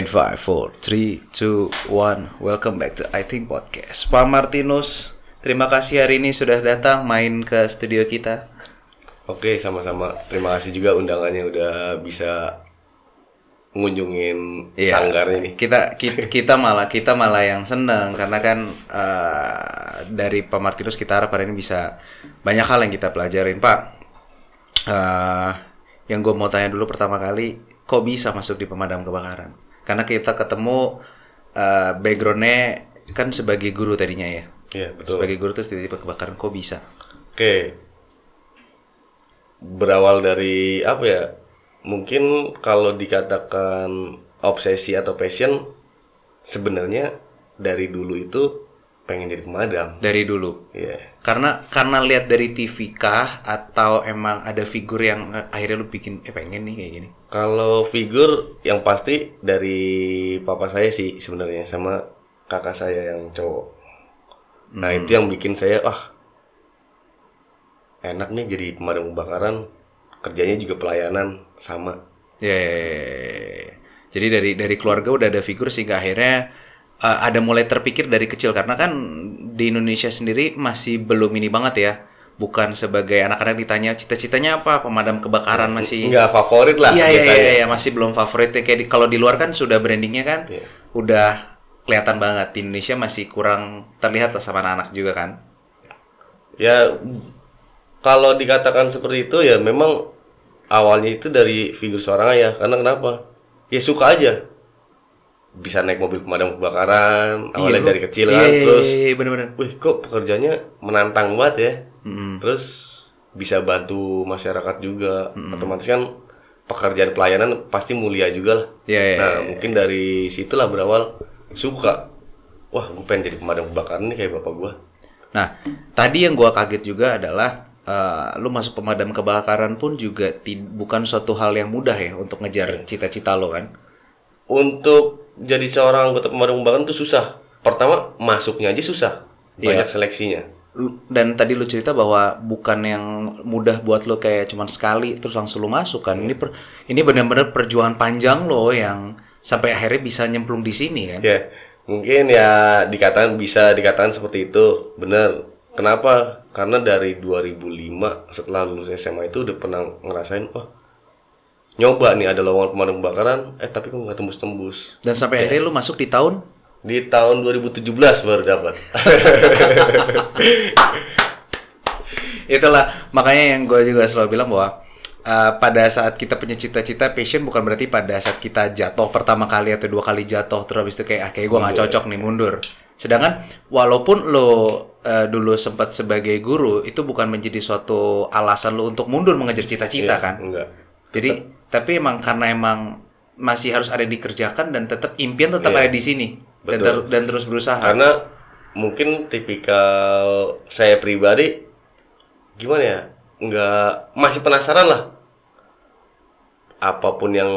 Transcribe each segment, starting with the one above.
5, 4, 3, 2, 1. Welcome back to I Think Podcast. Pak Martinus, terima kasih hari ini sudah datang main ke studio kita. Oke, sama-sama. Terima kasih juga undangannya udah bisa ngunjungin sanggarnya nih. Kita malah yang seneng karena kan dari Pak Martinus kita harap hari ini bisa banyak hal yang kita pelajarin, Pak. Yang gue mau tanya dulu pertama kali, kok bisa masuk di pemadam kebakaran? Karena kita ketemu backgroundnya kan sebagai guru tadinya ya. Iya, betul. Sebagai guru terus tiba-tiba kebakaran, kok bisa? Oke. Berawal dari apa ya? Mungkin kalau dikatakan obsesi atau passion, sebenarnya dari dulu itu pengen jadi pemadam. Dari dulu. Iya. Karena lihat dari TV kah atau emang ada figur yang akhirnya lu bikin pengen nih kayak gini? Kalau figur yang pasti dari papa saya sih sebenarnya sama kakak saya yang cowok. Nah, itu yang bikin saya enak nih jadi pemadam kebakaran. Kerjanya juga pelayanan sama. Ya. Jadi dari keluarga udah ada figur sehingga akhirnya ada mulai terpikir dari kecil, karena kan di Indonesia sendiri masih belum ini banget ya. Bukan sebagai anak-anak ditanya cita-citanya apa, pemadam kebakaran masih nggak favorit lah. Iya, masih belum favorit. Kayak kalau di luar kan sudah brandingnya kan udah kelihatan banget. Di Indonesia masih kurang terlihat lah sama anak-anak juga kan. Ya, kalau dikatakan seperti itu ya memang awalnya itu dari figur seorang ayah. Karena kenapa? Ya suka aja. Bisa naik mobil pemadam kebakaran awalnya dari kecil kan, terus bener-bener. Wih, kok pekerjaannya menantang banget ya. Terus bisa bantu masyarakat juga. Otomatis kan pekerjaan pelayanan pasti mulia juga lah. Mungkin dari situlah berawal suka. Wah, gue pengen jadi pemadam kebakaran nih kayak bapak gue. Nah, tadi yang gue kaget juga adalah lu masuk pemadam kebakaran pun juga bukan suatu hal yang mudah ya untuk ngejar cita-cita lo kan. Untuk jadi seorang anggota pemadam kebakaran itu susah. Pertama, masuknya aja susah. Banyak seleksinya. Dan tadi lu cerita bahwa bukan yang mudah buat lo kayak cuman sekali terus langsung lu masuk kan. Ini benar-benar perjuangan panjang lo yang sampai akhirnya bisa nyemplung di sini kan. Ya, mungkin ya bisa dikatakan seperti itu. Bener. Kenapa? Karena dari 2005 setelah lulus SMA itu udah pernah ngerasain, nyoba nih ada lowongan pemadam kebakaran, tapi kok nggak tembus-tembus. Dan sampai akhirnya lu masuk di tahun? Di tahun 2017 baru dapat. Itulah makanya yang gue juga selalu bilang bahwa pada saat kita punya cita-cita, passion bukan berarti pada saat kita jatuh pertama kali atau dua kali jatuh terus habis itu kayak gue nggak cocok nih, mundur. Sedangkan walaupun lo dulu sempat sebagai guru, itu bukan menjadi suatu alasan lo untuk mundur mengejar cita-cita kan? Enggak. Jadi tapi karena masih harus ada yang dikerjakan dan tetap impian tetap ada di sini. Dan terus berusaha. Karena mungkin tipikal saya pribadi gimana ya, masih penasaran lah. Apapun yang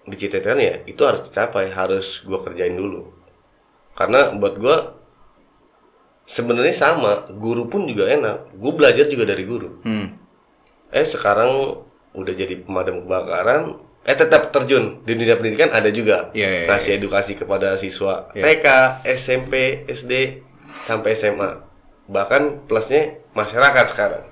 dicita-citakan ya itu harus dicapai, harus gue kerjain dulu. Karena buat gue sebenarnya sama, guru pun juga enak. Gue belajar juga dari guru. Sekarang udah jadi pemadam kebakaran, tetap terjun di dunia pendidikan, ada juga ngasih edukasi kepada siswa TK, SMP, SD sampai SMA, bahkan plusnya masyarakat sekarang.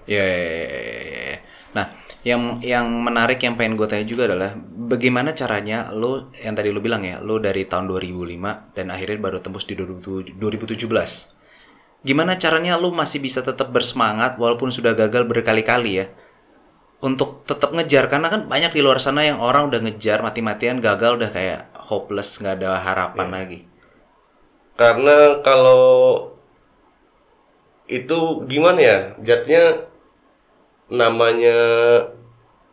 Nah, yang menarik yang pengen gue tanya juga adalah bagaimana caranya lo, yang tadi lo bilang ya, lo dari tahun 2005 dan akhirnya baru tembus di 2017. Gimana caranya lo masih bisa tetap bersemangat walaupun sudah gagal berkali-kali ya, untuk tetap ngejar? Karena kan banyak di luar sana yang orang udah ngejar mati-matian, gagal udah kayak hopeless, nggak ada harapan lagi. Karena kalau itu gimana ya, jatuhnya namanya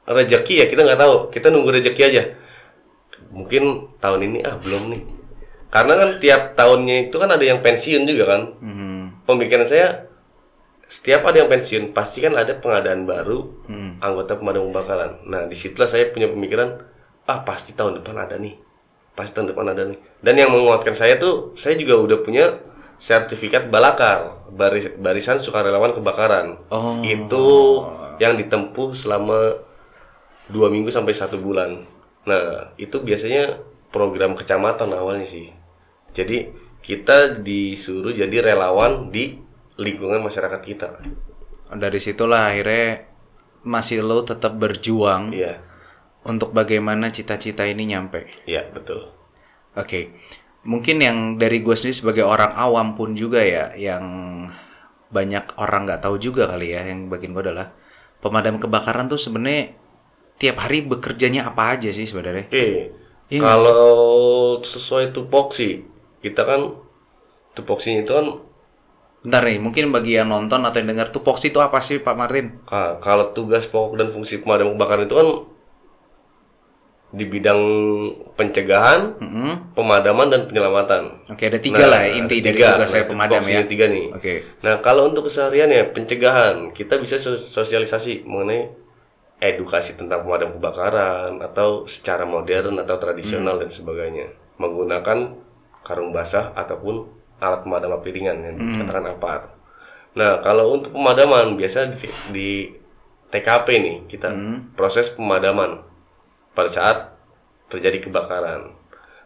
rezeki ya, kita nggak tahu, kita nunggu rezeki aja. Mungkin tahun ini belum nih, karena kan tiap tahunnya itu kan ada yang pensiun juga kan. Pemikiran saya, setiap ada yang pensiun pasti kan ada pengadaan baru anggota pemadam kebakaran. Nah, disitulah saya punya pemikiran, pasti tahun depan ada nih, Dan yang menguatkan saya tuh, saya juga udah punya sertifikat Balakar, barisan sukarelawan kebakaran. Itu yang ditempuh selama 2 minggu sampai 1 bulan. Nah, itu biasanya program kecamatan awalnya sih. Jadi kita disuruh jadi relawan di lingkungan masyarakat kita. Dari situlah akhirnya masih lo tetap berjuang Iya, untuk bagaimana cita-cita ini nyampe. iya betul. Oke, mungkin yang dari gue sendiri sebagai orang awam pun juga ya, yang banyak orang nggak tahu juga kali ya, yang bagian gue adalah pemadam kebakaran tuh sebenarnya tiap hari bekerjanya apa aja sih sebenarnya? Oke, Iya. kalau sesuai tupoksi, kita kan tupoksinya itu kan Bentar nih, mungkin bagi yang nonton atau yang dengar tupoksi itu apa sih Pak Martin? kalau tugas pokok dan fungsi pemadam kebakaran itu kan di bidang pencegahan, Mm-mm. pemadaman dan penyelamatan. Oke, ada tiga lah ya, inti ada dari tiga. tugas saya Nah, pemadam tupoksinya ya. tiga nih. Oke. Nah, kalau untuk kesehariannya pencegahan, kita bisa sosialisasi mengenai edukasi tentang pemadam kebakaran atau secara modern atau tradisional dan sebagainya, menggunakan karung basah ataupun alat pemadam api ringan yang dikatakan APAR. Nah, kalau untuk pemadaman biasa di TKP nih kita proses pemadaman pada saat terjadi kebakaran.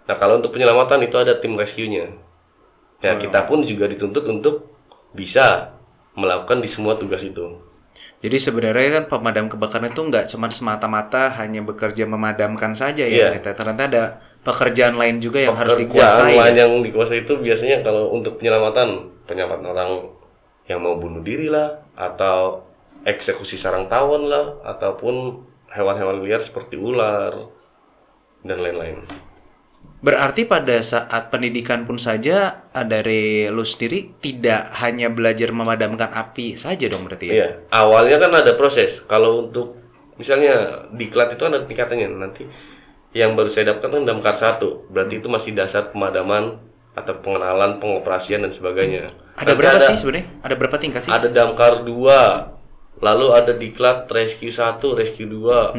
Nah, kalau untuk penyelamatan itu ada tim rescue-nya. Ya, kita pun juga dituntut untuk bisa melakukan di semua tugas itu. Jadi sebenarnya kan pemadam kebakaran itu nggak cuma semata-mata hanya bekerja memadamkan saja Iya. ya. Ternyata ada pekerjaan lain juga yang harus Pekerjaan dikuasai. lain Ya? yang dikuasai itu biasanya kalau untuk penyelamatan orang yang mau bunuh diri lah, atau eksekusi sarang tawon lah, ataupun hewan-hewan liar seperti ular dan lain-lain. Berarti pada saat pendidikan pun saja dari lu sendiri tidak hanya belajar memadamkan api saja dong berarti ya? Iya, awalnya kan ada proses. Kalau untuk misalnya diklat itu ada tingkatannya. Nanti yang baru saya dapatkan kan damkar 1. Berarti itu masih dasar pemadaman atau pengenalan, pengoperasian dan sebagainya. Ada Nanti berapa sih sebenarnya? Ada berapa tingkat sih? Ada damkar 2. Lalu ada diklat rescue 1, rescue 2.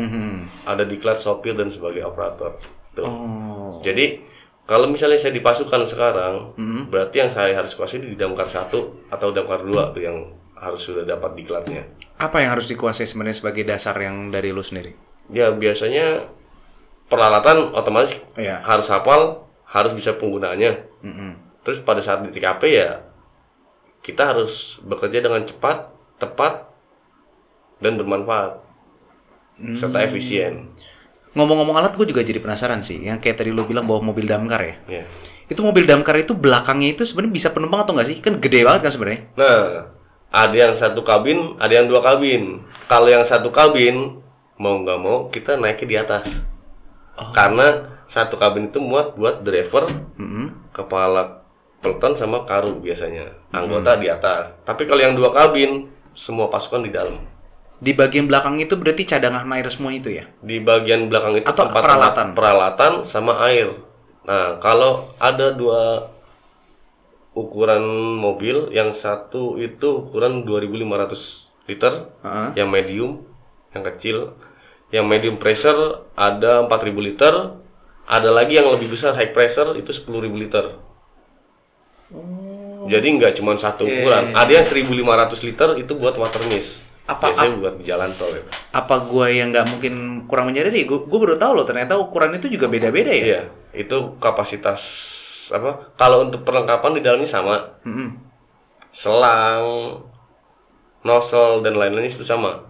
Ada diklat sopir dan sebagai operator. Tuh. Oh. Jadi kalau misalnya saya di pasukan sekarang, berarti yang saya harus kuasai di damkar 1 atau damkar 2 tuh yang harus sudah dapat diklatnya. Apa yang harus dikuasai sebenarnya sebagai dasar yang dari lu sendiri? Ya biasanya peralatan otomatis Iya. harus hafal, harus bisa penggunaannya. Terus pada saat di TKP ya kita harus bekerja dengan cepat, tepat, dan bermanfaat serta efisien. Ngomong-ngomong alat, gue juga jadi penasaran sih. Yang kayak tadi lu bilang bawa mobil damkar ya. Ya. Itu mobil damkar itu belakangnya itu sebenarnya bisa penumpang atau nggak sih? Kan gede banget kan sebenarnya. Nah, ada yang satu kabin, ada yang 2 kabin. Kalau yang satu kabin, mau nggak mau kita naiknya di atas. Karena satu kabin itu muat buat driver, kepala peleton sama karu biasanya. Anggota di atas. Tapi kalau yang 2 kabin, semua pasukan di dalam. Di bagian belakang itu berarti cadangan air semua itu ya? Di bagian belakang itu Atau tempat peralatan sama air. Nah, kalau ada 2 ukuran mobil, yang satu itu ukuran 2.500 liter, yang medium, yang kecil. Yang medium pressure ada 4.000 liter, ada lagi yang lebih besar high pressure itu 10.000 liter. Jadi nggak cuma satu ukuran. Ada yang 1.500 liter itu buat water mist. Biasanya buat di jalan tol ya. Apa gue yang nggak mungkin kurang menyadari? Gue baru tahu loh ternyata ukuran itu juga beda-beda ya? Iya, itu kapasitas apa? Kalau untuk perlengkapan di dalamnya sama. Selang, nozzle dan lain-lain itu sama.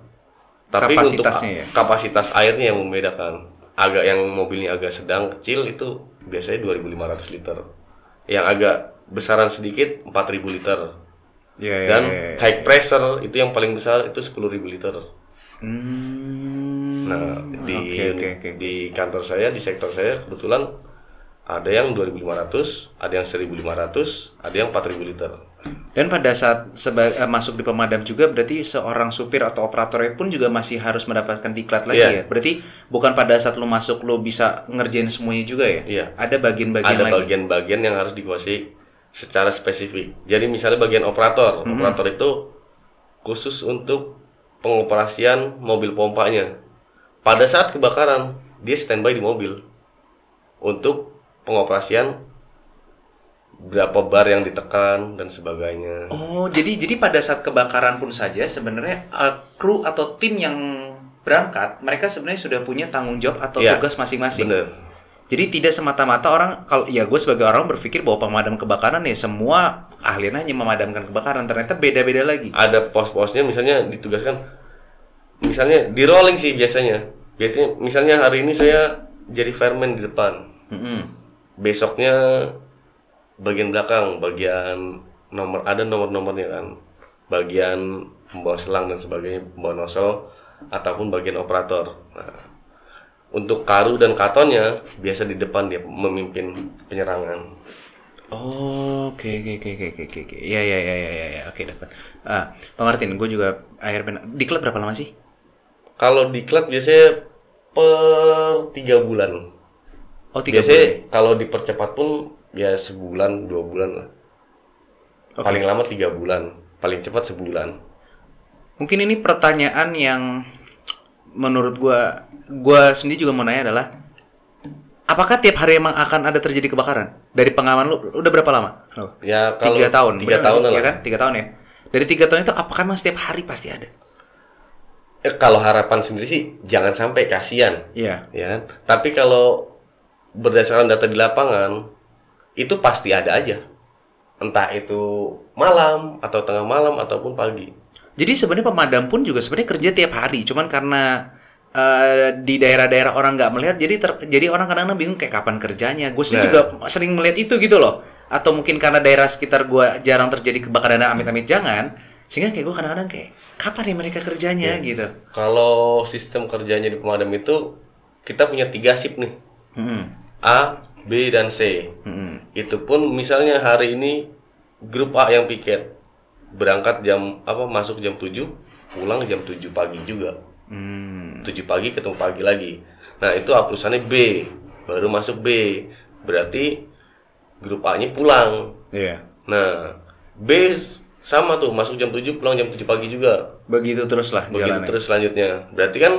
Tapi untuk kapasitas airnya yang membedakan. Agak yang mobilnya agak sedang kecil itu biasanya 2.500 liter. Yang agak besaran sedikit 4.000 liter. Dan high pressure itu yang paling besar itu 10.000 liter. Nah, di kantor saya, di sektor saya kebetulan ada yang 2.500, ada yang 1.500, ada yang 4.000 liter. Dan pada saat masuk di pemadam juga berarti seorang supir atau operatornya pun juga masih harus mendapatkan diklat lagi ya? Berarti bukan pada saat lu masuk lu bisa ngerjain semuanya juga ya? Iya. Ada bagian-bagian lagi? Ada bagian-bagian yang harus dikuasai secara spesifik. Jadi misalnya bagian operator, operator itu khusus untuk pengoperasian mobil pompanya. Pada saat kebakaran, dia standby di mobil untuk pengoperasian berapa bar yang ditekan dan sebagainya. Oh, jadi pada saat kebakaran pun saja sebenarnya kru atau tim yang berangkat, mereka sebenarnya sudah punya tanggung jawab atau tugas masing-masing. Bener. Jadi tidak semata-mata orang, kalau ya gue sebagai orang berpikir bahwa pemadam kebakaran ya semua ahlinya hanya memadamkan kebakaran, ternyata beda-beda lagi. Ada pos-posnya, misalnya ditugaskan, misalnya di rolling sih biasanya. Biasanya misalnya hari ini saya jadi fireman di depan. Besoknya bagian belakang, bagian nomor, ada nomor-nomornya kan. Bagian pembawa selang dan sebagainya, pembawa nozzle ataupun bagian operator. Nah, untuk karu dan katonnya biasa di depan dia memimpin penyerangan. Oh, oke. Ya, oke dapat. Pak Martin, gue juga akhirnya di klub berapa lama sih? Kalau di klub biasanya per 3 bulan. Oh, 3 biasanya bulan. kalau dipercepat pun ya sebulan, 2 bulan lah. Okay. Paling lama 3 bulan, paling cepat sebulan. Mungkin ini pertanyaan yang menurut gue sendiri juga mau nanya adalah, apakah tiap hari emang akan ada terjadi kebakaran? Dari pengalaman lu udah berapa lama? Ya kalau 3 tahun. 3 tahun lah. Ya kan? 3 tahun ya. Dari 3 tahun itu apakah emang setiap hari pasti ada? Kalau harapan sendiri sih jangan sampai, kasihan. Iya. Ya kan? Tapi kalau berdasarkan data di lapangan itu pasti ada aja. Entah itu malam atau tengah malam ataupun pagi. Jadi sebenarnya pemadam pun juga sebenarnya kerja tiap hari, cuman karena di daerah-daerah orang nggak melihat, jadi orang kadang-kadang bingung kayak kapan kerjanya. Gue sendiri juga sering melihat itu gitu loh. Atau mungkin karena daerah sekitar gue jarang terjadi kebakaran dan amit-amit jangan, sehingga kayak gue kadang-kadang kayak kapan nih mereka kerjanya gitu. Kalau sistem kerjanya di pemadam itu kita punya 3 shift nih. A, B, dan C. Itu pun misalnya hari ini grup A yang piket berangkat masuk jam 7, pulang jam 7 pagi juga. 7 pagi ketemu pagi lagi. Nah, itu aplusannya B, baru masuk B. Berarti grup A-nya pulang. Iya. Nah, B sama tuh, masuk jam 7, pulang jam 7 pagi juga. Begitu terus lah Begitu jalannya. terus selanjutnya. Berarti kan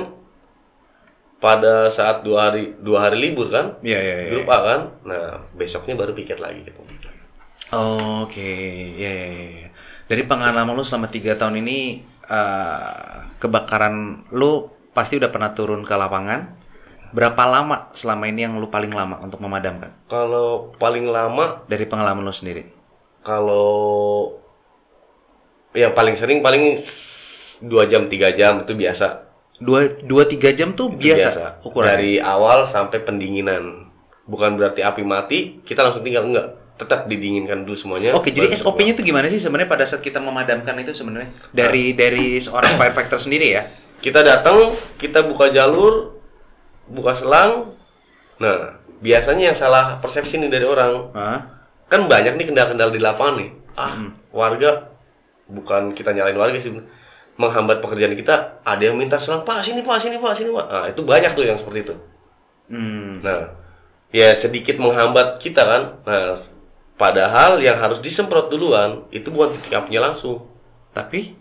pada saat 2 hari libur kan? Iya. Grup A kan? Nah, besoknya baru piket lagi ketemu. Oke. Iya. Dari pengalaman lu selama 3 tahun ini, kebakaran lu pasti udah pernah turun ke lapangan. Berapa lama selama ini yang lu paling lama untuk memadamkan? Kalau paling lama Dari pengalaman lu sendiri. Kalau yang paling sering paling 2 jam 3 jam itu biasa. 2-3 jam tuh Itu biasa ukuran. Dari awal sampai pendinginan. Bukan berarti api mati kita langsung tinggal, enggak. Tetap didinginkan dulu semuanya. Oke, jadi SOP-nya tuh gimana sih sebenarnya pada saat kita memadamkan itu sebenarnya? Dari seorang firefighter sendiri ya? Kita datang, kita buka jalur, buka selang. Nah, biasanya yang salah persepsi nih dari orang. Kan banyak nih kendala-kendala di lapangan nih. Warga, bukan kita nyalain warga sih, menghambat pekerjaan kita. Ada yang minta selang, Pak, sini Pak. Nah, itu banyak tuh yang seperti itu. Nah, ya sedikit menghambat kita kan. Nah, padahal yang harus disemprot duluan itu bukan titik apinya langsung. Tapi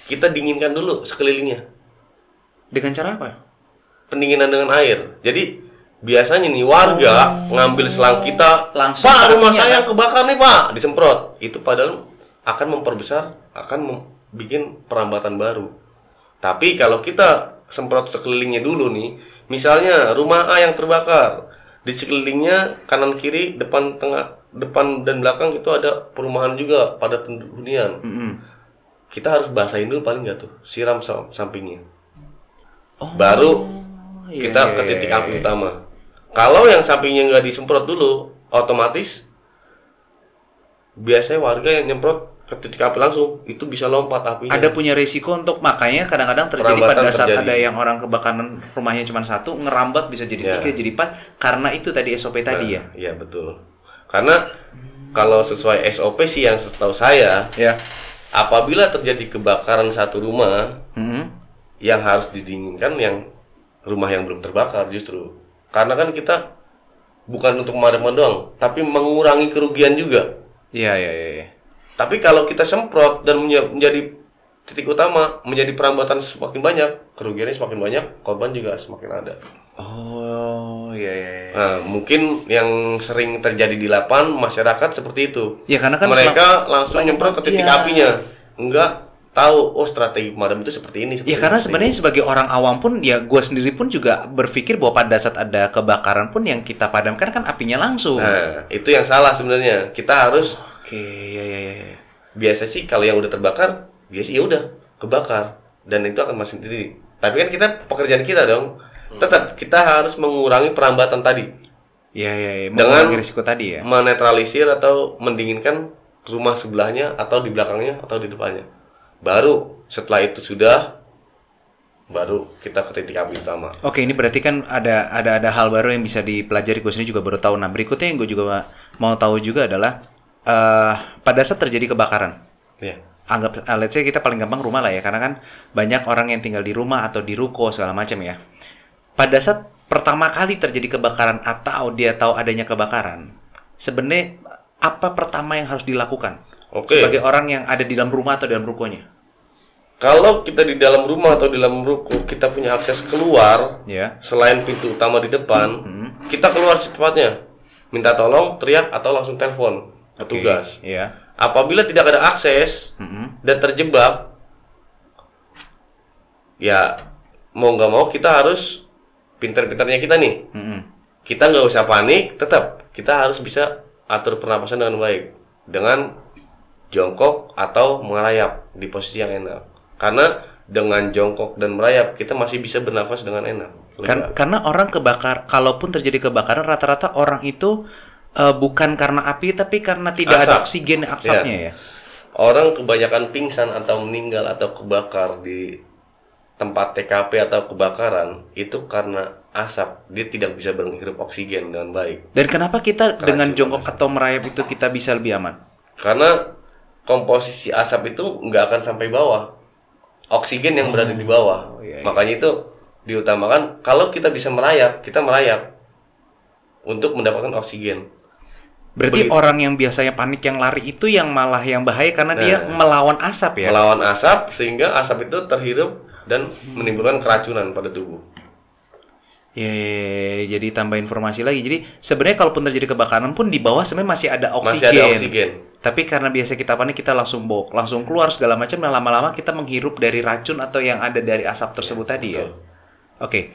kita dinginkan dulu sekelilingnya. dengan cara apa? Pendinginan dengan air. Jadi biasanya nih warga ngambil selang kita, langsung Pak, rumah apinya, saya kan? kebakar nih Pak, disemprot. Itu padahal akan memperbesar, akan bikin perambatan baru. Tapi kalau kita semprot sekelilingnya dulu nih, misalnya rumah A yang terbakar, di sekelilingnya kanan kiri, depan tengah, depan dan belakang itu ada perumahan juga pada hunian. Kita harus basahin dulu paling nggak tuh, siram sampingnya. Baru kita ke titik api utama. Kalau yang sampingnya nggak disemprot dulu, otomatis biasanya warga yang nyemprot ke titik api langsung itu bisa lompat apinya. Ada punya risiko untuk, makanya kadang-kadang terjadi Perambatan pada saat terjadi. ada yang orang kebakaran rumahnya cuma 1, ngerambat bisa jadi 3, jadi 4 karena itu tadi SOP tadi ya. Iya betul. Karena kalau sesuai SOP sih yang setahu saya, apabila terjadi kebakaran satu rumah, yang harus didinginkan yang rumah yang belum terbakar justru. Karena kan kita bukan untuk memadamkan doang, tapi mengurangi kerugian juga. Iya. Tapi kalau kita semprot dan menjadi titik utama, menjadi perambatan semakin banyak, kerugiannya semakin banyak, korban juga semakin ada. Oh, iya. Nah, mungkin yang sering terjadi di lapangan masyarakat seperti itu. Ya karena kan mereka langsung nyemprot ke titik apinya. Enggak tahu oh strategi pemadam itu seperti ini. Ya karena sebenarnya sebagai orang awam pun ya gue sendiri pun juga berpikir bahwa pada saat ada kebakaran pun yang kita padamkan kan apinya langsung. Nah, itu yang salah sebenarnya. Kita harus ya. Biasa sih kalau yang udah terbakar, biasa ya udah kebakar dan itu akan masih sendiri. Tapi kan kita pekerjaan kita dong. Tetap kita harus mengurangi perambatan tadi. Ya. Dengan risiko tadi ya. Menetralisir atau mendinginkan rumah sebelahnya atau di belakangnya atau di depannya. Baru setelah itu sudah baru kita ke titik api utama. Oke, ini berarti kan ada hal baru yang bisa dipelajari. Gue sendiri juga baru tahu. Nah, berikutnya yang gue juga mau tahu juga adalah pada saat terjadi kebakaran. Iya. Anggap let's say kita paling gampang rumah lah ya, karena kan banyak orang yang tinggal di rumah atau di ruko segala macam ya. Pada saat pertama kali terjadi kebakaran atau dia tahu adanya kebakaran, sebenarnya apa pertama yang harus dilakukan? Sebagai orang yang ada di dalam rumah atau dalam rukonya. Kalau kita di dalam rumah atau di dalam ruko, kita punya akses keluar, selain pintu utama di depan, kita keluar secepatnya. Minta tolong, teriak, atau langsung telepon petugas. Apabila tidak ada akses dan terjebak, ya mau nggak mau kita harus pintar-pintarnya kita nih. Kita nggak usah panik, tetap kita harus bisa atur pernapasan dengan baik. Dengan jongkok atau merayap di posisi yang enak. Karena dengan jongkok dan merayap kita masih bisa bernafas dengan enak. Karena orang kalaupun terjadi kebakaran rata-rata orang itu bukan karena api tapi karena tidak ada oksigen asapnya ya. Orang kebanyakan pingsan atau meninggal atau kebakar di tempat TKP atau kebakaran itu karena asap. Dia tidak bisa menghirup oksigen dengan baik. Dan kenapa kita dengan jongkok atau merayap itu kita bisa lebih aman? Karena komposisi asap itu nggak akan sampai bawah. Oksigen yang berada di bawah. Makanya itu diutamakan kalau kita bisa merayap, kita merayap untuk mendapatkan oksigen. Berarti orang yang biasanya panik yang lari itu yang malah yang bahaya karena dia melawan asap ya? Melawan asap sehingga asap itu terhirup dan menimbulkan keracunan pada tubuh. Jadi tambah informasi lagi. Jadi sebenarnya kalaupun terjadi kebakaran pun di bawah sebenarnya masih ada oksigen. Masih ada oksigen. Tapi karena biasa kita panik kita langsung keluar segala macam dan lama-lama kita menghirup dari racun atau yang ada dari asap tersebut tadi ya. Oke.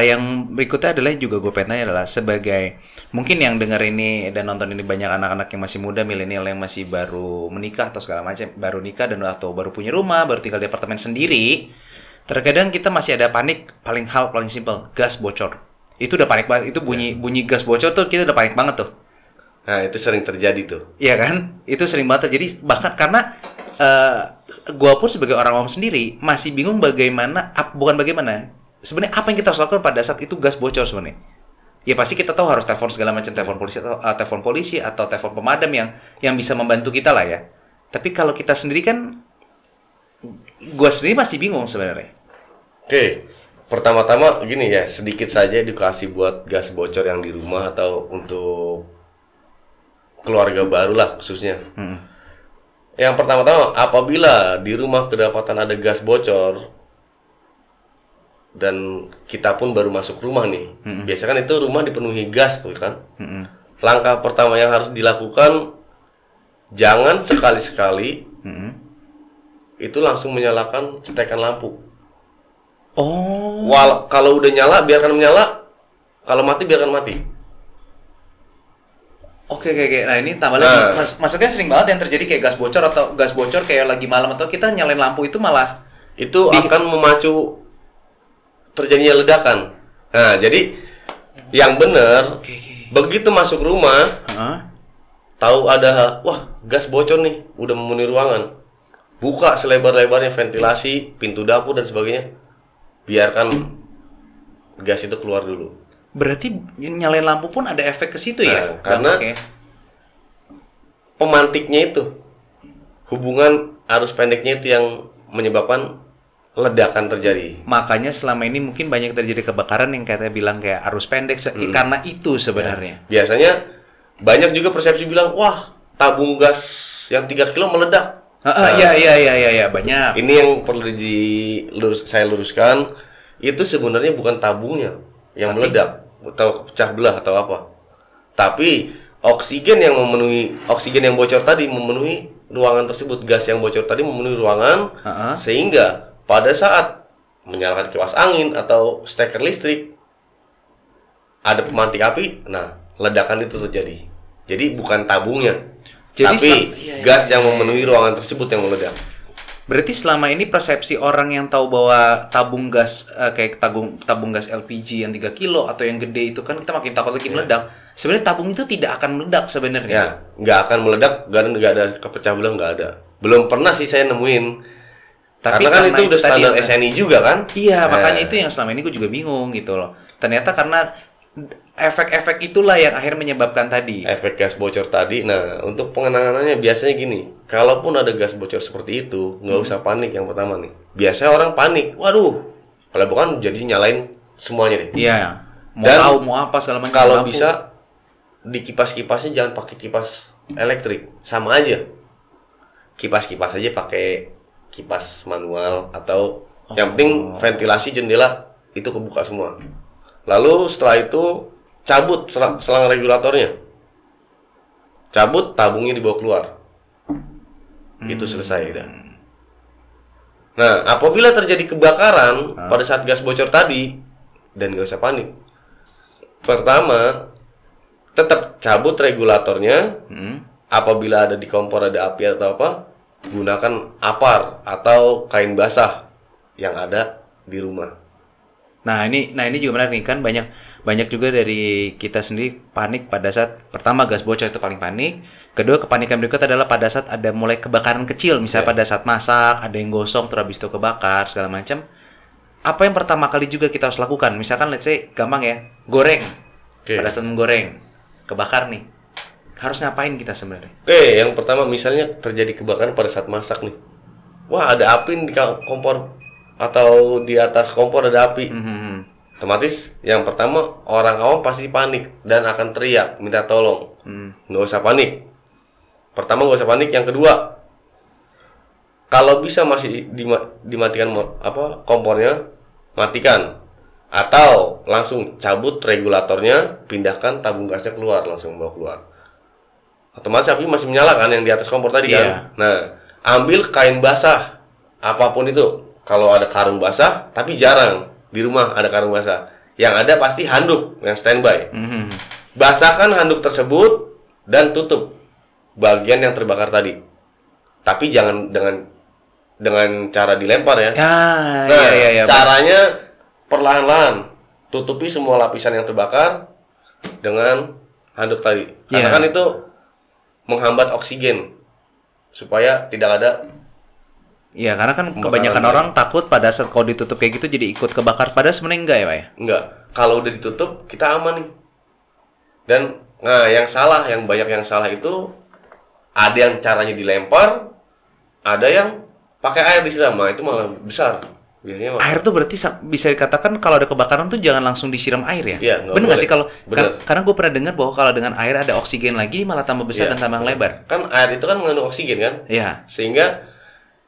Yang berikutnya adalah juga gue pengen tanya adalah sebagai mungkin yang dengar ini dan nonton ini banyak anak-anak yang masih muda, milenial yang masih baru menikah atau segala macam, baru nikah dan atau baru punya rumah, baru tinggal di apartemen sendiri. Terkadang kita masih ada panik, paling simpel, gas bocor. Itu udah panik banget, itu bunyi gas bocor tuh kita udah panik banget tuh. Nah, itu sering terjadi tuh. Iya kan? Itu sering banget terjadi, bahkan karena gua pun sebagai orang awam sendiri masih bingung sebenarnya apa yang kita harus lakukan pada saat itu gas bocor sebenarnya. Ya pasti kita tahu harus telepon segala macam, telepon polisi atau telepon pemadam yang bisa membantu kita lah ya. Tapi kalau kita sendiri kan gua sendiri masih bingung sebenarnya. Oke, pertama-tama gini ya, sedikit saja edukasi buat gas bocor yang di rumah atau untuk keluarga baru lah khususnya. Yang pertama-tama, apabila di rumah kedapatan ada gas bocor dan kita pun baru masuk rumah nih, biasanya kan itu rumah dipenuhi gas tuh kan. Langkah pertama yang harus dilakukan, jangan sekali-sekali itu langsung menyalakan setekan lampu. Kalau udah nyala biarkan menyala, kalau mati biarkan mati. Oke. Nah ini tambah lagi. Maksudnya sering banget yang terjadi kayak gas bocor kayak lagi malam atau kita nyalain lampu itu malah itu akan memacu terjadinya ledakan. Nah jadi yang benar begitu masuk rumah tahu ada gas bocor nih udah memenuhi ruangan, buka selebar-lebarnya ventilasi, pintu dapur dan sebagainya. Biarkan gas itu keluar dulu. Berarti nyalain lampu pun ada efek ke situ ya? Karena pemantiknya itu, hubungan arus pendeknya itu yang menyebabkan ledakan terjadi. Makanya selama ini mungkin banyak terjadi kebakaran yang katanya bilang kayak arus pendek karena itu sebenarnya. Biasanya banyak juga persepsi bilang, wah tabung gas yang 3 kilo meledak. Iya banyak. Ini yang perlu saya luruskan, itu sebenarnya bukan tabungnya yang meledak atau pecah belah atau apa. Tapi oksigen yang bocor tadi memenuhi ruangan tersebut. Gas yang bocor tadi memenuhi ruangan, sehingga pada saat menyalakan kipas angin atau steker listrik, ada pemantik api, nah ledakan itu terjadi. Jadi bukan tabungnya, tapi gas yang memenuhi ruangan tersebut yang meledak. Berarti selama ini persepsi orang yang tahu bahwa tabung gas kayak tabung gas LPG yang 3 kilo atau yang gede itu kan kita makin takut lagi meledak. Sebenarnya tabung itu tidak akan meledak sebenarnya. Ya, nggak akan meledak, nggak ada kepecah belah, nggak ada. Belum pernah sih saya nemuin. Tapi karena kan itu udah standar SNI juga kan? Iya, makanya itu yang selama ini gue juga bingung gitu loh. Ternyata karena efek-efek itulah yang akhirnya menyebabkan tadi. Efek gas bocor tadi. Nah, untuk pengenangannya biasanya gini. Kalaupun ada gas bocor seperti itu, nggak usah panik yang pertama nih. Biasanya orang panik. Waduh, kalau bukan jadi nyalain semuanya deh. Iya. Mau tahu mau apa segala macam. Kalau bisa di kipas-kipasnya jangan pakai kipas elektrik, sama aja. Kipas-kipas aja pakai kipas manual atau yang penting ventilasi jendela itu kebuka semua. Lalu setelah itu cabut selang regulatornya, cabut tabungnya dibawa keluar, itu selesai dah. Nah, apabila terjadi kebakaran pada saat gas bocor tadi, dan gak usah panik. Pertama, tetap cabut regulatornya. Apabila ada di kompor ada api atau apa, gunakan apar atau kain basah yang ada di rumah. Nah ini juga benar nih, kan banyak juga dari kita sendiri panik pada saat pertama gas bocor, itu paling panik. Kedua, kepanikan berikut adalah pada saat ada mulai kebakaran kecil, misalnya pada saat masak ada yang gosong terus habis itu kebakar segala macam. Apa yang pertama kali juga kita harus lakukan? Misalkan let's say gampang ya, goreng. Pada saat menggoreng kebakar nih, harus ngapain kita sebenarnya? Yang pertama misalnya terjadi kebakaran pada saat masak nih. Wah, ada api di kompor atau di atas kompor ada api. Otomatis yang pertama orang awam pasti panik dan akan teriak minta tolong. Nggak usah panik. Pertama nggak usah panik. Yang kedua, kalau bisa masih dimatikan kompornya, matikan. Atau langsung cabut regulatornya, pindahkan tabung gasnya keluar, langsung bawa keluar. Otomatis api masih menyala kan yang di atas kompor tadi kan. Nah, ambil kain basah apapun itu. Kalau ada karung basah, tapi jarang di rumah ada karung basah. Yang ada pasti handuk yang standby. Basahkan handuk tersebut dan tutup bagian yang terbakar tadi. Tapi jangan dengan cara dilempar ya. Caranya perlahan-lahan tutupi semua lapisan yang terbakar dengan handuk tadi. Karena kan itu menghambat oksigen supaya tidak ada. Iya, karena kan kebanyakan orang takut pada saat kalau ditutup kayak gitu jadi ikut kebakar. Padahal sebenarnya enggak ya, Pak ya? Enggak. Kalau udah ditutup, kita aman nih. Dan yang banyak yang salah itu ada yang caranya dilempar, ada yang pakai air disiram. Nah, itu malah besar. Biasanya air tuh berarti bisa dikatakan kalau ada kebakaran tuh jangan langsung disiram air ya? Iya, bener nggak sih kalau karena gue pernah dengar bahwa kalau dengan air ada oksigen lagi malah tambah besar dan tambah lebar. Kan air itu kan mengandung oksigen kan? Iya. Sehingga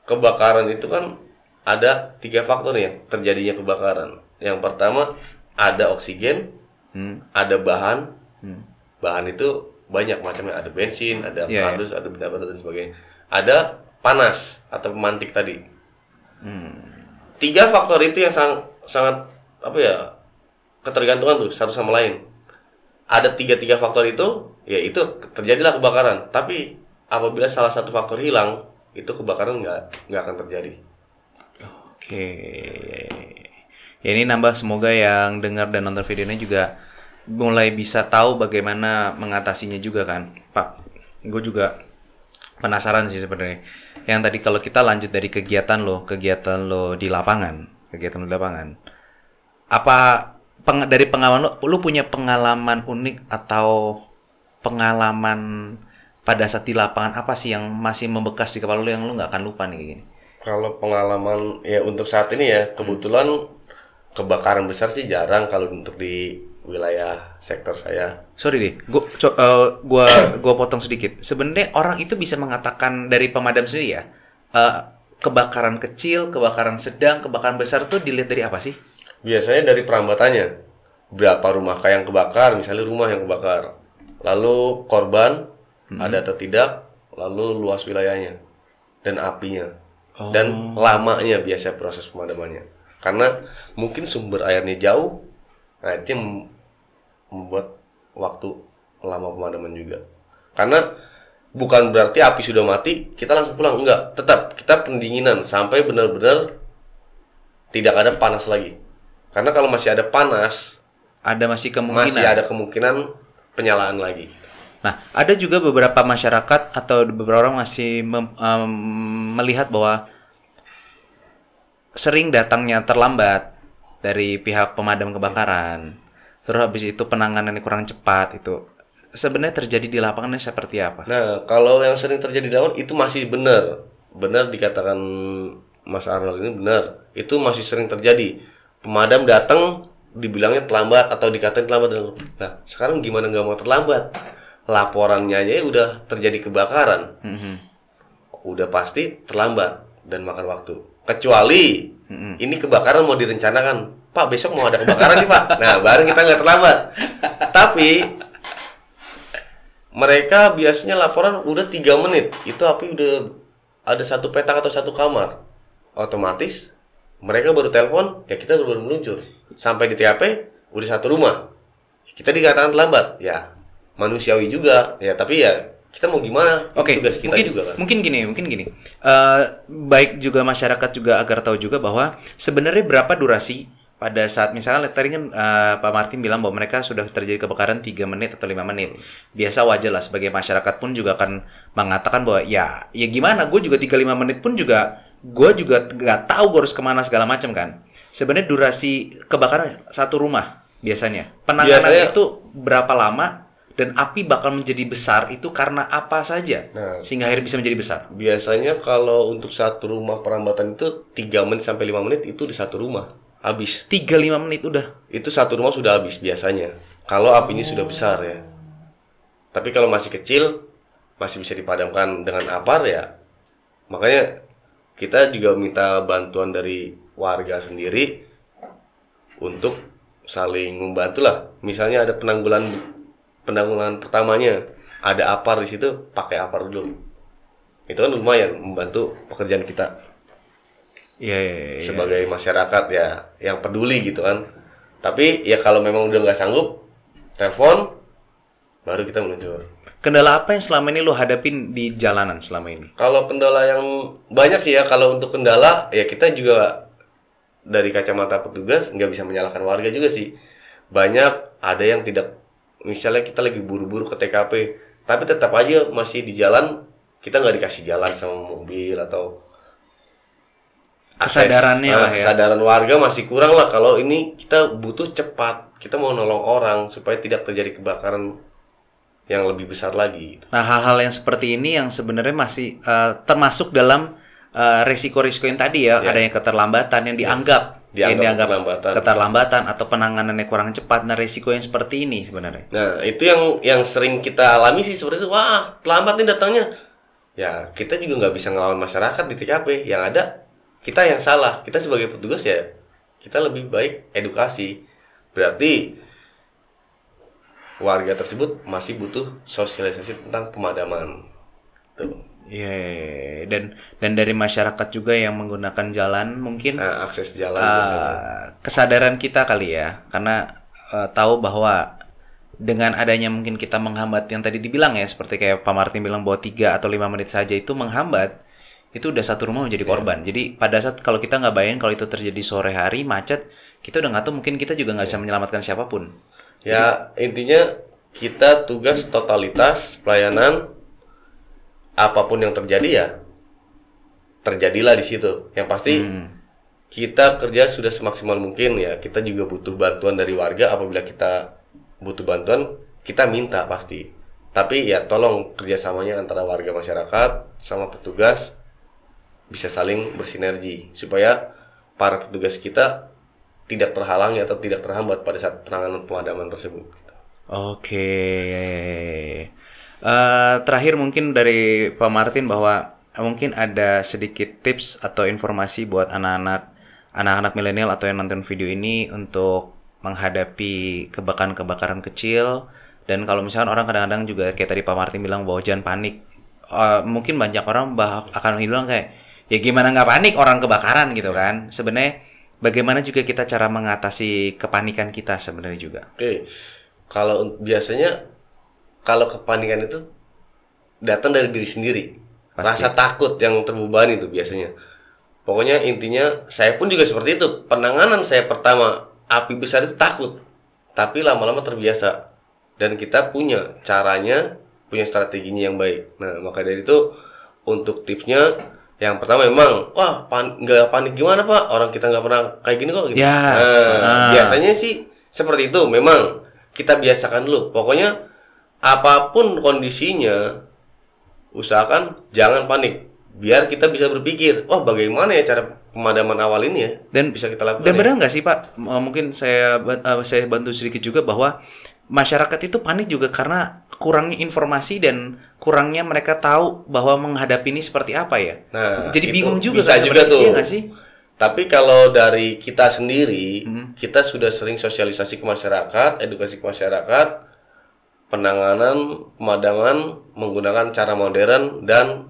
kebakaran itu kan ada 3 faktor ya terjadinya kebakaran. Yang pertama ada oksigen, ada bahan. Bahan itu banyak macamnya, ada bensin, ada kardus, ada benda-benda dan sebagainya. Ada panas atau pemantik tadi. 3 faktor itu yang sangat ketergantungan tuh satu sama lain. Ada 3 faktor itu, ya itu terjadilah kebakaran. Tapi apabila salah satu faktor hilang, itu kebakaran nggak akan terjadi. Oke. Ya ini nambah, semoga yang dengar dan nonton videonya juga mulai bisa tahu bagaimana mengatasinya juga kan, Pak. Gue juga penasaran sih sebenarnya. Yang tadi kalau kita lanjut dari kegiatan lo di lapangan, apa dari pengalaman lo punya pengalaman unik atau pengalaman pada saat di lapangan apa sih yang masih membekas di kepala lo yang lo nggak akan lupa nih gini? Kalau pengalaman ya untuk saat ini ya kebetulan kebakaran besar sih jarang kalau untuk di wilayah sektor saya. Sorry deh, gua potong sedikit. Sebenarnya orang itu bisa mengatakan dari pemadam sendiri ya, kebakaran kecil, kebakaran sedang, kebakaran besar tuh dilihat dari apa sih? Biasanya dari perambatannya. Berapa rumah yang kebakar, misalnya rumah yang kebakar. Lalu korban ada atau tidak, lalu luas wilayahnya, dan apinya, Oh. dan lamanya biasa proses pemadamannya. Karena mungkin sumber airnya jauh, nah itu yang membuat waktu lama pemadaman juga. Karena bukan berarti api sudah mati, kita langsung pulang. Enggak, tetap kita pendinginan sampai benar-benar tidak ada panas lagi. Karena kalau masih ada panas, Masih kemungkinan. masih ada kemungkinan penyalaan lagi. Nah, ada juga beberapa masyarakat atau beberapa orang masih melihat bahwa sering datangnya terlambat dari pihak pemadam kebakaran. Terus habis itu penanganannya kurang cepat itu. Sebenarnya terjadi di lapangannya seperti apa? Nah, kalau yang sering terjadi di lapangan itu masih benar. Benar dikatakan Mas Arnold ini benar. Itu masih sering terjadi. Pemadam datang dibilangnya terlambat atau dikatain terlambat. Nah, sekarang gimana nggak mau terlambat? Laporannya aja udah terjadi kebakaran. Udah pasti terlambat dan makan waktu. Kecuali ini kebakaran mau direncanakan. Pak, besok mau ada kebakaran nih, Pak. Nah, baru kita nggak terlambat. Tapi mereka biasanya laporan udah 3 menit. Itu api udah ada satu petak atau satu kamar. Otomatis mereka baru telepon, ya kita baru meluncur. Sampai di TKP udah satu rumah. Kita dikatakan terlambat. Ya, manusiawi juga. Ya, tapi ya kita mau gimana? Itu Oke, tugas kita mungkin, juga kan. mungkin gini. Baik juga masyarakat juga agar tahu juga bahwa sebenarnya berapa durasi pada saat misalnya tadi kan Pak Martin bilang bahwa mereka sudah terjadi kebakaran 3 menit atau 5 menit. Biasa wajar lah sebagai masyarakat pun juga akan mengatakan bahwa ya gimana, gue juga 3-5 menit pun juga gue juga nggak tahu gue harus kemana segala macam kan. Sebenarnya durasi kebakaran satu rumah biasanya. Penanganan itu berapa lama dan api bakal menjadi besar itu karena apa saja sehingga akhirnya bisa menjadi besar. Biasanya kalau untuk satu rumah perambatan itu 3 menit sampai 5 menit itu di satu rumah habis. 3-5 menit udah. Itu satu rumah sudah habis biasanya. Kalau apinya sudah besar ya. Tapi kalau masih kecil masih bisa dipadamkan dengan apar ya. Makanya kita juga minta bantuan dari warga sendiri untuk saling membantu lah. Misalnya ada penanggulangan pertamanya, ada apar di situ, pakai apar dulu. Itu kan lumayan membantu pekerjaan kita. Iya. Sebagai masyarakat ya yang peduli gitu kan. Tapi ya kalau memang udah nggak sanggup, telepon baru kita meluncur. Kendala apa yang selama ini lo hadapin di jalanan selama ini? Kalau kendala yang banyak sih ya, kalau untuk kendala ya kita juga dari kacamata petugas nggak bisa menyalahkan warga juga sih. Banyak ada yang tidak, misalnya kita lagi buru-buru ke TKP, tapi tetap aja masih di jalan, kita nggak dikasih jalan sama mobil atau Kesadarannya lah ya. Kesadaran warga masih kurang lah. Kalau ini kita butuh cepat, kita mau nolong orang supaya tidak terjadi kebakaran yang lebih besar lagi. Nah, hal-hal yang seperti ini yang sebenarnya masih termasuk dalam resiko-risiko yang tadi ya, adanya keterlambatan yang dianggap keterlambatan atau penanganannya kurang cepat. Nah, resiko yang seperti ini sebenarnya. Nah, itu yang sering kita alami sih seperti itu. Wah, terlambat nih datangnya. Ya, kita juga nggak bisa ngelawan masyarakat di TKP. Yang ada kita yang salah. Kita sebagai petugas ya, kita lebih baik edukasi. Berarti warga tersebut masih butuh sosialisasi tentang pemadaman. Tuh. Iya, dan dari masyarakat juga yang menggunakan jalan mungkin akses jalan kesadaran kita kali ya, karena tahu bahwa dengan adanya mungkin kita menghambat yang tadi dibilang ya, seperti kayak Pak Martin bilang bahwa 3 atau 5 menit saja itu menghambat, itu udah satu rumah menjadi korban. Jadi pada saat kalau kita nggak bayangin kalau itu terjadi sore hari macet, kita udah nggak tahu, mungkin kita juga nggak bisa menyelamatkan siapapun. Ya, intinya kita tugas totalitas pelayanan, apapun yang terjadi ya terjadilah di situ. Yang pasti kita kerja sudah semaksimal mungkin ya. Kita juga butuh bantuan dari warga. Apabila kita butuh bantuan, kita minta pasti. Tapi ya tolong kerjasamanya antara warga masyarakat sama petugas bisa saling bersinergi supaya para petugas kita tidak terhalangi atau tidak terhambat pada saat penanganan pemadaman tersebut. Oke. Terakhir mungkin dari Pak Martin bahwa mungkin ada sedikit tips atau informasi buat anak-anak milenial atau yang nonton video ini untuk menghadapi kebakaran-kebakaran kecil. Dan kalau misalkan orang kadang-kadang juga kayak tadi Pak Martin bilang bahwa jangan panik, mungkin banyak orang akan bilang kayak ya gimana nggak panik orang kebakaran gitu kan. Sebenarnya bagaimana juga kita cara mengatasi kepanikan kita sebenarnya juga. Oke. Kalau biasanya kalau kepanikan itu datang dari diri sendiri. Pasti. Rasa takut yang terbebani itu biasanya. Pokoknya intinya saya pun juga seperti itu. Penanganan saya pertama api besar itu takut. Tapi lama-lama terbiasa. Dan kita punya caranya, punya strateginya yang baik. Nah, maka dari itu untuk tipsnya yang pertama memang, wah nggak panik gimana Pak? Orang kita nggak pernah kayak gini kok. Gitu. Ya. Nah, biasanya sih seperti itu. Memang kita biasakan dulu. Pokoknya apapun kondisinya, usahakan jangan panik. Biar kita bisa berpikir, oh bagaimana ya cara pemadaman awal ini ya? Dan bisa kita lakukan. Dan benar nggak sih Pak? Mungkin saya bantu sedikit juga bahwa masyarakat itu panik juga karena kurangnya informasi dan kurangnya mereka tahu bahwa menghadapi ini seperti apa ya. Nah, jadi bingung juga bisa kan juga tuh. iya nggak sih? Tapi kalau dari kita sendiri, kita sudah sering sosialisasi ke masyarakat, edukasi ke masyarakat, penanganan pemadaman menggunakan cara modern dan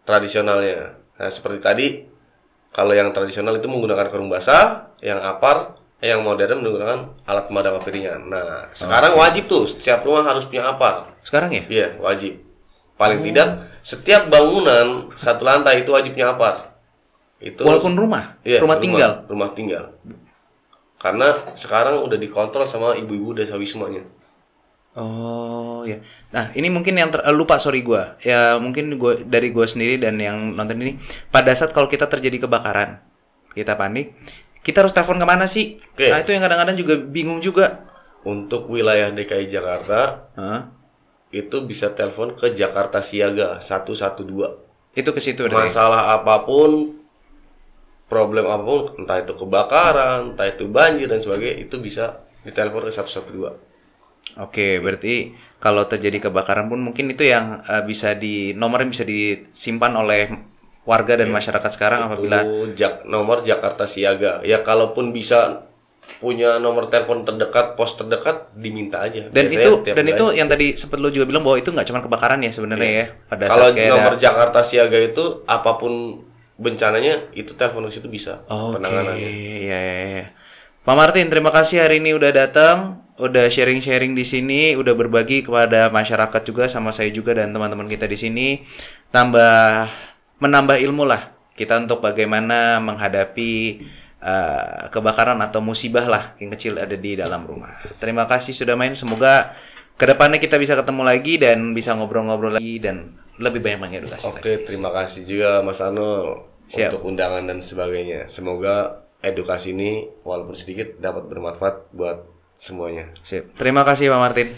tradisionalnya. Nah, seperti tadi, kalau yang tradisional itu menggunakan karung basah, yang modern menggunakan alat pemadam api ringan. Nah, sekarang wajib tuh setiap rumah harus punya apar. Sekarang ya? Iya, wajib. Paling tidak setiap bangunan satu lantai itu wajib punya apar. Itu Walaupun rumah, iya, rumah tinggal. Rumah tinggal. Karena sekarang udah dikontrol sama ibu-ibu desa wismanya. Oh ya. Nah ini mungkin yang lupa sorry gue. Ya mungkin dari gue sendiri dan yang nonton ini. Pada saat kalau kita terjadi kebakaran, kita panik, kita harus telepon kemana sih? Oke. Nah itu yang kadang-kadang juga bingung juga. Untuk wilayah DKI Jakarta, itu bisa telepon ke Jakarta Siaga 112. Itu ke situ berarti. Masalah apapun, problem apapun, entah itu kebakaran, entah itu banjir dan sebagainya, itu bisa ditelepon ke 112. Oke, berarti kalau terjadi kebakaran pun mungkin itu yang nomornya bisa disimpan oleh warga dan masyarakat sekarang apabila nomor Jakarta Siaga. Ya kalaupun bisa punya nomor telepon terdekat, pos terdekat diminta aja. Dan biasanya itu yang tadi sempat lo juga bilang bahwa itu nggak cuma kebakaran ya sebenarnya ya. Pada kalau saat kayak nomor Jakarta Siaga itu apapun bencananya itu telepon ke situ bisa penanganannya. Iya. Pak Martin, terima kasih hari ini udah datang, udah sharing-sharing di sini, udah berbagi kepada masyarakat juga sama saya juga dan teman-teman kita di sini, menambah ilmu lah kita untuk bagaimana menghadapi kebakaran atau musibah lah yang kecil ada di dalam rumah. Terima kasih sudah main, semoga kedepannya kita bisa ketemu lagi dan bisa ngobrol-ngobrol lagi dan lebih banyak mengedukasi. Oke, terima kasih juga Mas Anul untuk undangan dan sebagainya. Semoga edukasi ini walaupun sedikit dapat bermanfaat buat semuanya. Sip. Terima kasih Pak Martin.